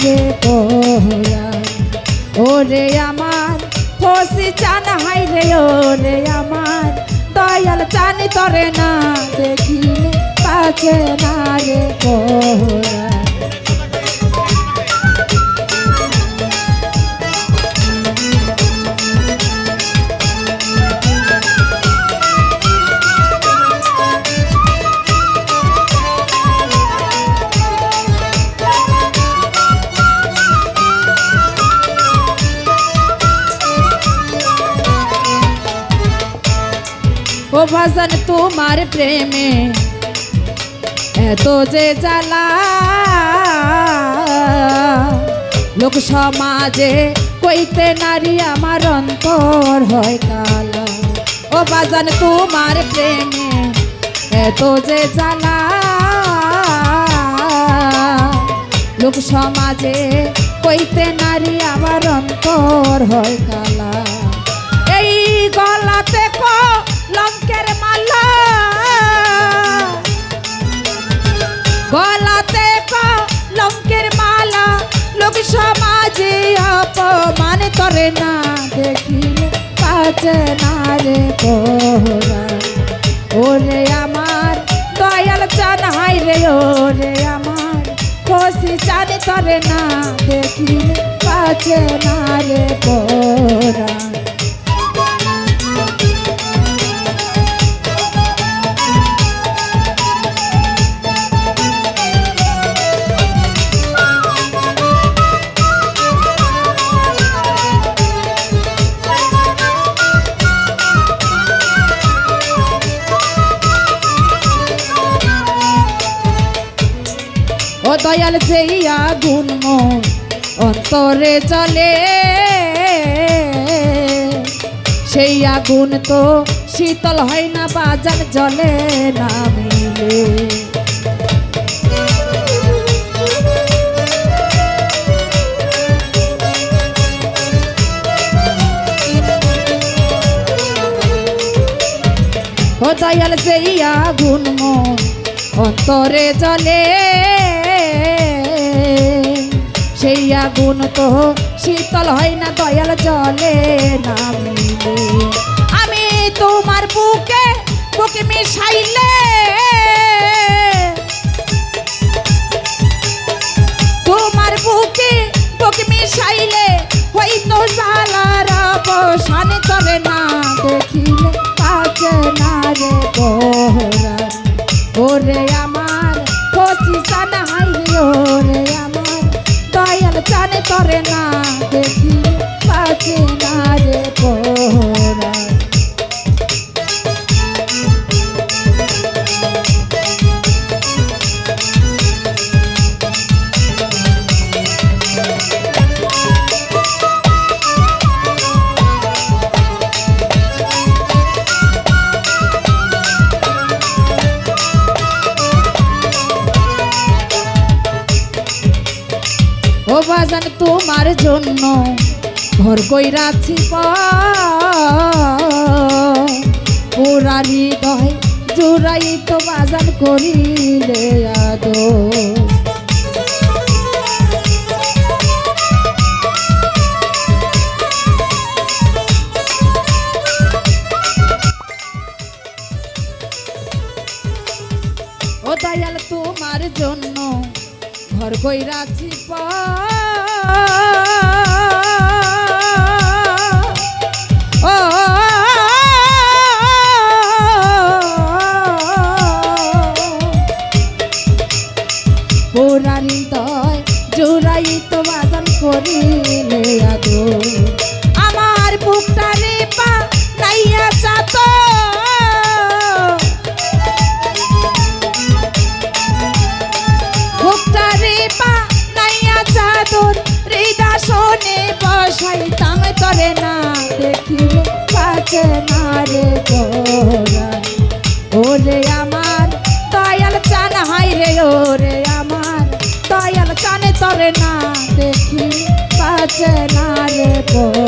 রে পোরা ওরে আমার ফসি চান হাই রে ওরে আমার দয়াল চানি তরে না দেখিলে পাছে না রে পোরা ও ভাজন তোমার প্রেমে এত যে জ্বালা লোক সমাজে কইতে নারী আমার অন্তর হয় কালা ও ভাজন তোমার প্রেমে এত যে জ্বালা লোক সমাজে কইতে নারী আমার অন্তর হয় কালা এই গলাতে লঙ্কের মালা গলাতে লঙ্কের মালা লোক সমাজে অপমান করে না দেখিলে পাছে না রে পোরা ওরে আমার দয়াল চান হাই রে ওরে আমার খুশি চান করে না দেখিলে পাছে না রে পোরা ও দয়াল যেই আগুন মোর অন্তরে জ্বলে সেই আগুন তো শীতল হয় না বাজার জলে না মিলে ও দয়াল যেই আগুন মোর অন্তরে জ্বলে সেই আগুন তো শীতল হয় না দয়াল জলে না মিলে আমি তোমার বুকে বুকে মিশাইলে তোমার বুকে বুকে মিশাইলে হয়তো জ্বালার অবসান করে না দেখিলে পাছে না রে পোরা ওরে আমার কচি চান হাই রে ওরে আমার দয়াল চানে তরে না দেখি পাছে না রে পোরা ও বাজান তোমার জন্য ঘর কইরাছি পুরা হৃদয় জুড়াই তো বাজান করিলে আদো ও দয়াল তোমার জন্য ঘর কইরাছি ও পুরা হৃদয় জোড়াই তো বাজান করিলে আদো আমার বুকটা রে পা নাইয়া চাত বুকটা রে পা নাইয়া চাদর হৃদা শোনে বসাইতাম তরে না দেখিলে পাছে না রে পোরা ওরে আমার দয়াল চান হাই রে ওরে আমার দয়াল চানে তরে না দেখি পাছে না রে পোরা